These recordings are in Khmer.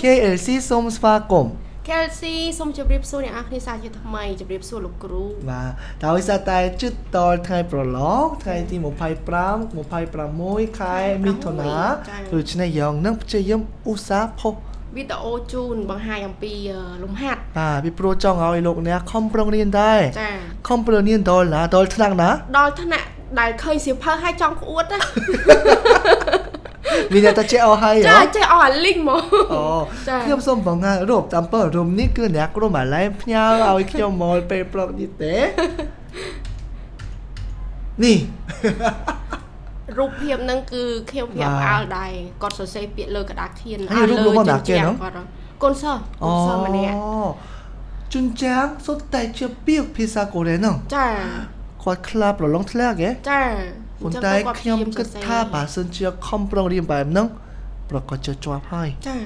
KLC សូមស្វាគមន៍ KLC សូមជម្រាបសួរអ្នកនរគ្នាសាជាថ្មីជម្រាបសួរលោកគ្រូ បាទដោយសារតែជិតដល់ថ្ងៃប្រឡងថ្ងៃទី25 26ខែមិថុនាដូច្នេះយើងនឹងព្យាយាមឧស្សាហ៍ផុស វីដេអូជូនបង្ហាញអំពីលំហាត់ បាទពីព្រោះចង់ឲ្យលោកអ្នកខំប្រឹងរៀនដែរ ចា ខំប្រឹងរៀនដល់ណាដល់ថ្នាក់ណា ដល់ថ្នាក់ដែលឃើញសៀវភៅឲ្យចង់ក្អួតណា មានតែចេះអស់ហើយ ចាចេះអស់អាលីងមក អូខ្ញុំសូមបង្ហាញរូបតាមពើរូបនេះគឺអ្នកគ្រូម៉ាឡែផ្ញើឲ្យខ្ញុំមកពេលព្រឹកនេះទេនេះ រូបភាពហ្នឹងគឺខ្ញុំប្រាប់អើលដែរគាត់សរសេរពាក្យលើក្តារខៀន កូនសិស្សម្នាក់ ជុនចាងសុទ្ធតែជាពាក្យភាសាកូរ៉េហ្នឹង ចា គាត់ខ្លាបប្រឡងធ្លាក់ហ៎ ចា ប៉ុន្តែខ្ញុំគិតថាបើសិនជាខំប្រឹងរៀនបែបហ្នឹងប្រកាសជាជាប់ហើយ ចា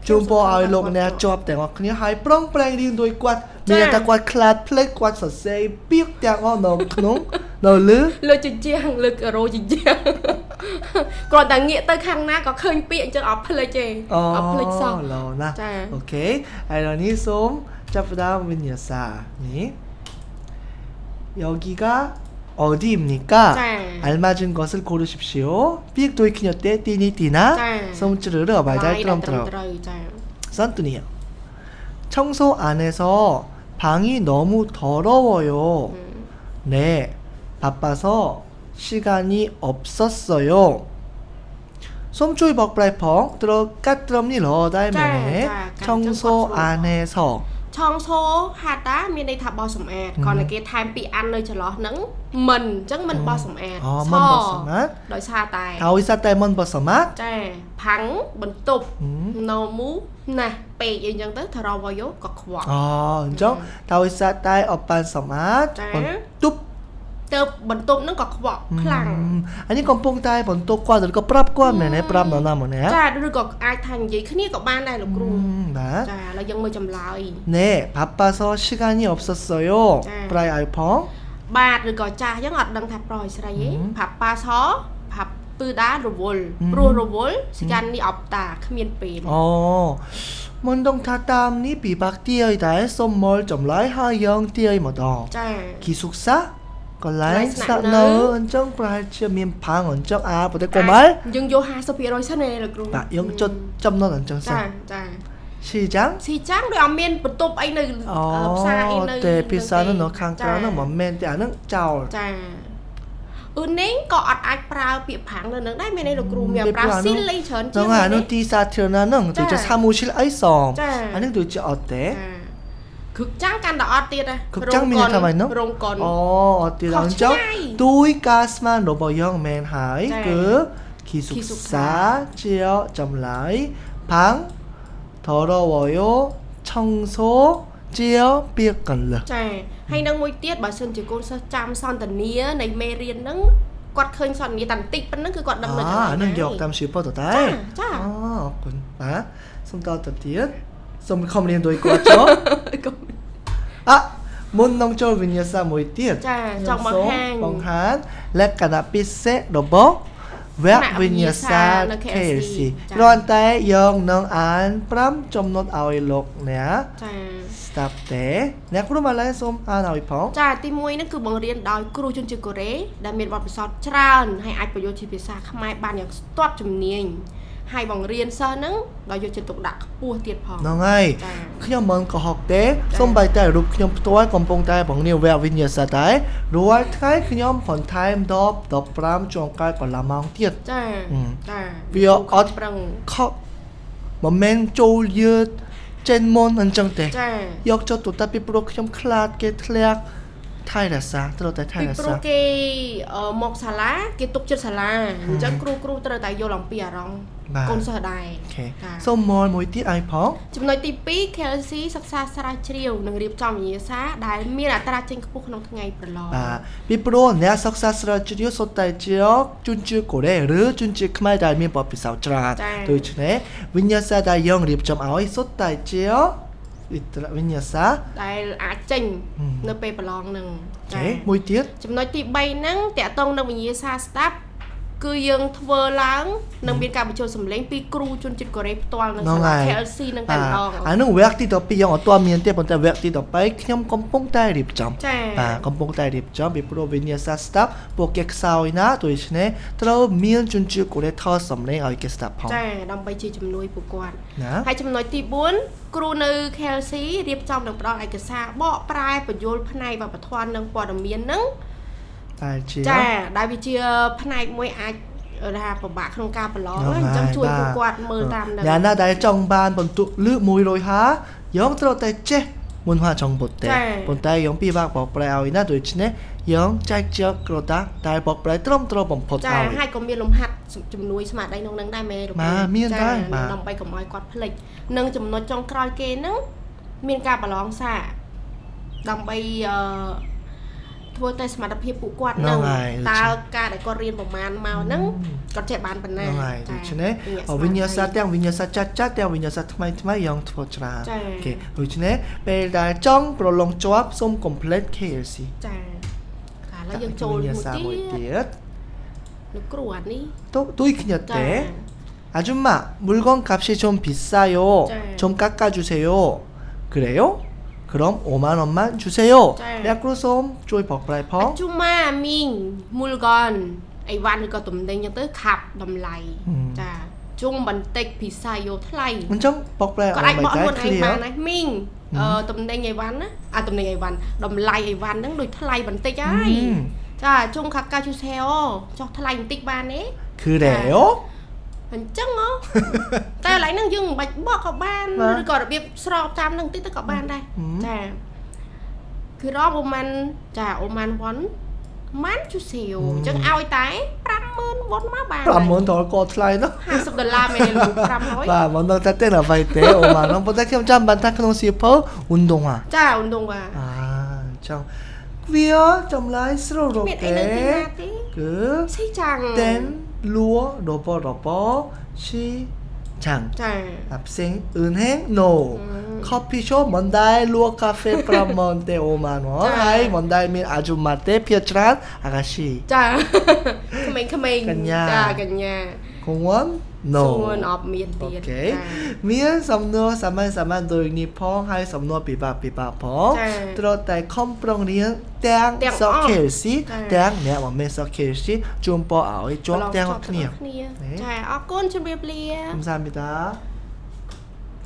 ជូនពរឲ្យលោកអ្នកជាប់ទាំងអស់គ្នាហើយប្រឹងប្រែងរៀនដោយគាត់មានតែគាត់ខ្លាចភ្លេចគាត់សរសេរពាក្យទាំងអស់នៅក្នុងនៅលើ ជញ្ជាំងលើរោជញ្ជាំង គាត់តែងាកទៅខាងណាក៏ឃើញពាក្យអញ្ចឹងអត់ភ្លេចទេអត់ភ្លេចសោះ ឡូណា ចា អូខេហើយឥឡូវនេះសូមចាប់ផ្ដើមវិញ្ញាសានេះ 여기가 어디입니까? 알맞은 것을 고르십시오. 삐익도이 키녀때 띠니 띠나 손주르르 말잘 뚜럼뚜럼 선뚜니요. 청소 안에서 방이 너무 더러워요. 네, 바빠서 시간이 없었어요. 솜초이 벅브라이펑 들어까뜨럼니 러달매 청소 안에서 ឆងឈោហាត់តាមានន័យថាបោះសម្អាតគាត់តែគេថែមពីអាននៅចន្លោះហ្នឹងមិនអញ្ចឹងមិនបោះសម្អាតដោយសារតែ ដោយសារតែមិនបោះសម្អាត ចាផាំងបន្ទប់នៅមូណាស់ពេកអីអញ្ចឹងទៅថរវយោក៏ខ្វក់ អញ្ចឹងដោយសារតែអប៉ាន់សម្អាតបន្ទប់ ទៅបន្ទប់ហ្នឹងក៏ខ្វក់ខ្លាំង អានេះកំពុងតែបន្ទប់គាត់ឬក៏ប្រាប់គាត់មែនទេប្រាប់នរណាម្នាក់ ចាឬក៏អាចថានិយាយគ្នាក៏បានដែរលោកគ្រូ បាទ ចាឥឡូវយើងមើលចម្លើយ 네 바빠서 시간이 없었어요 ប្រៃឲ្យផង បាទឬក៏ចាស់អញ្ចឹងអត់ដឹងថាប្រយស្រីទេផាប់ប៉ាសផាប់ពឺដារវល់ព្រោះរវល់សកាននេះអបតាគ្មានពេល អូមិនដឹងថាតាមនេះពិបាកទាយតែសុំមកចម្លើយហើយយើងទាយម្ដង ចា គីសុកសាកន្លែងស្នាក់នៅអញ្ចឹងប្រហែលជាមានផាំងអញ្ចឹងប្រទេសកុំហើយ យើងយក 50% សិនឯលោកគ្រូ បាទយើងចុចចំណុចអញ្ចឹងសិន ចា ស៊ីចាំង ដូចអត់មានបន្ទប់អីនៅផ្សារអីនៅ តែភាសានៅខាងក្រៅហ្នឹងមិនមែនទេអាហ្នឹងចោល ចាអ៊ឺនេះក៏អត់អាចប្រើពាក្យផាំងនៅនឹងដែរមានន័យលោកគ្រូមានប្រើស៊ីលីច្រើនជាង ហ្នឹងអានោះទីសាធារណៈហ្នឹងដូចជាសាមូស៊ីលអីសមអានេះដូចជាអត់ទេ คึกចាំងកាន់តែអត់ទៀតហ៎ คึกចាំងមានថាម៉េចនោះ រោងកុន អូអត់ទៀតអញ្ចឹងទួយការស្មានរបស់យើងមែនហើយគឺគីសុកសាជាចម្លើយផាំង더러워요 청소ជាពាក្យកន្លឹះ ចាហើយនឹងមួយទៀតបើសិនជាកូនសិស្សចាំសន្តានានៃមេរៀនហ្នឹងគាត់ឃើញសន្តានាតែបន្តិចប៉ុណ្ណឹងគឺគាត់ដឹងនៅកន្លែងហ្នឹង នឹងយកតាមសៀវភៅទៅតែ ចា អូអរគុណបាទសូមតទៅទៀតសូមខំរៀនដោយគាត់ចុះ មុននឹងចូលវិញ្ញាសាមួយទៀត ចាចង់បង្ហាញ លក្ខណៈពិសេសរបស់វគ្គវិញ្ញាសានៅ KLC គ្រាន់តែយើងនឹងអាន5ចំណុចឲ្យលោកអ្នក ចា ស្ដាប់ទេអ្នកគ្រូម៉ាឡែសូមអានឲ្យផង ចាទី1ហ្នឹងគឺបង្រៀនដោយគ្រូជនជាតិកូរ៉េដែលមានបទពិសោធន៍ច្រើនហើយអាចប្រយុទ្ធជាភាសាខ្មែរបានយ៉ាងស្ទាត់ជំនាញហើយបង្រៀនសិស្សហ្នឹងដោយយកចិត្តទុកដាក់ខ្ពស់ទៀតផង ហ្នឹងហើយខ្ញុំមិនកុហកទេសូម្បីតែរូបខ្ញុំផ្ទាល់កំពុងតែបង្រៀនវគ្គវិញ្ញាសាដែររាល់ថ្ងៃខ្ញុំបន្ថែមដល់15ចុងក្រោយកន្លះម៉ោងទៀត ចាវាអត់ប្រឹងខកមិនមែនចូលយឺតចេញមុនអញ្ចឹងទេយកចុះទៅតែពីព្រោះខ្ញុំខ្លាចគេធ្លាក់ថៃរសាត្រូវតែថៃរសាពីព្រោះគេមកសាលាគេទុកចិត្តសាលាអញ្ចឹងគ្រូត្រូវតែយល់អំពីអារម្មណ៍កូនសិស្សដែរ សូមមកមួយទៀតឲ្យផងចំណុចទី2 KLC សិក្សាស្រាវជ្រាវនិងរៀបចំវិញ្ញាសាដែលមានអត្រាចេញខ្ពស់ក្នុងថ្ងៃប្រឡង បាទពីព្រោះអ្នកសិក្សាស្រាវជ្រាវសុទ្ធតែជាជនជាតិកូរ៉េឬជនជាតិខ្មែរដែលមានបទពិសោធន៍ច្រើនដូច្នេះវិញ្ញាសាដែលយើងរៀបចំឲ្យសុទ្ធតែជាវិញ្ញាសាដែលអាចចេញនៅពេលប្រឡងហ្នឹង មួយទៀត ចំណុចទី3ហ្នឹងតាក់ទងនឹងវិញ្ញាសាស្ដាប់ គឺយើងធ្វើឡើងនឹងមានការបញ្ចូលសម្លេងពីគ្រូជនជាតិកូរ៉េផ្ទាល់នៅសាលា KLC នឹងតែម្ដង អានឹងវគ្គទី12យើងអត់ទាន់មានទេប៉ុន្តែវគ្គទី13ខ្ញុំកំពុងតែរៀបចំ ចា បាទកំពុងតែរៀបចំពីព្រោះវិញ្ញាសាស្តាប់ពួកគេខ្សោយណាដូច្នេះត្រូវមានជនជាតិកូរ៉េថតសម្លេងឲ្យគេស្ដាប់ផង ចាដើម្បីជាជំនួយពួកគាត់ ណា ហើយចំណុចទី4គ្រូនៅ KLC រៀបចំនិងផ្ដល់ឯកសារបកប្រែបញ្យលផ្នែកវប្បធម៌និងព័ត៌មាននឹង តែជា ចាដែលវាជាផ្នែកមួយអាចថាពិបាកក្នុងការប្រឡងអញ្ចឹងជួយពួកគាត់មើលតាមនឹង អ្នកណាដែលចង់បានបន្ទុកលើក150យើងត្រូវតែចេះមុនថាចង់ពុតទេប៉ុន្តែយើងពិបាកបកប្រែឲ្យណាដូច្នេះយើងចែកជាក្រតាតែបកប្រែត្រឹមត្រូវបំផុត ចា ឲ្យ ហើយក៏មានលំហាត់ជំនួយស្មារតីក្នុងនឹងដែរមែនលោក មានដែរ ដើម្បីកុំឲ្យគាត់ភ្លេចនិងចំណុចចុងក្រោយគេហ្នឹងមានការប្រឡងសារដើម្បីធ្វើតែសមត្ថភាពពួកគាត់ហ្នឹងតើការដែលគាត់រៀនប្រមាណមកហ្នឹងគាត់ចេះបានប៉ុណ្ណា ហើយដូច្នេះវិញ្ញាសាទាំងវិញ្ញាសាចាស់ទាំងវិញ្ញាសាថ្មីយើងធ្វើច្រើនអូខេដូច្នេះពេលដែលចង់ប្រឡងជាប់សូម complete KLC ចាកាលឡើយយើងចូលមួយទៀតលោកគ្រូអានេះ 또 있긴 때 아줌마 물건 값이 좀 비싸요. 좀 깎아주세요. 그래요? 그럼 5만 원만 주세요. 약으로 좀ជួយបកប្រែផង ជុំម៉ាមីងមូលកនអីវ៉ាន់ឬក៏ទំនិញអញ្ចឹងទៅខាប់តម្លៃចាជុំបន្តិចពិសាយោថ្លៃ អញ្ចឹងបកប្រែឲ្យមិនតែ គាត់អាចបកខ្លួនឯងបានដែរមីងទំនិញអីវ៉ាន់ណាទំនិញអីវ៉ាន់តម្លៃអីវ៉ាន់ហ្នឹងដូចថ្លៃបន្តិចហើយចាជុំខាប់កាជូសេអូចុះថ្លៃបន្តិចបានទេ 그래요? អញ្ចឹងតែកន្លែងហ្នឹងយើងមិនបាច់បកក៏បានឬក៏របៀបស្របតាមហ្នឹងតិចទៅក៏បានដែរចាគឺរកអូម៉ាន់ចាអូម៉ាន់វ៉ាន់ម៉ាន់ជូសេអូអញ្ចឹងឲ្យតែ 50,000 វ៉ុនមកបាន 50,000 ដុល្លារក៏ថ្លៃណាស់ $50មែនលោក500 បាទមិនដឹងថាទេអ្វីទេអូម៉ានោះប៉ុន្តែខ្ញុំចាំបានថាក្នុងសៀវភៅឧនដង ចាឧនដងបាទ អញ្ចឹងវាចម្លើយស្រួលរក មានអី ទេ នៅទីណាទេ គឺ ស៊ីចាំង tên lúa robot 시장 ចា 학생 은행 no 커피숍 먼다이 루어 카페 프라몬테 5만 원 하이 먼다이 민 아줌마 때 피어트란 아가씨 ចាក្មេងៗ កញ្ញា ចាកញ្ញា 공원 សួ no នអបមានទៀត អូខេ មានសំណួរសាមញ្ញដូចនេះផងហើយសំណួរពិបាកផងត្រូវតែខំប្រឹងរៀនទាំងសក់ KLC ទាំងអ្នកមិនមែនសក់ KLC ជូនពរឲ្យជាប់ទាំងអស់គ្នា ចាអរគុណជម្រាបលា 감사합니다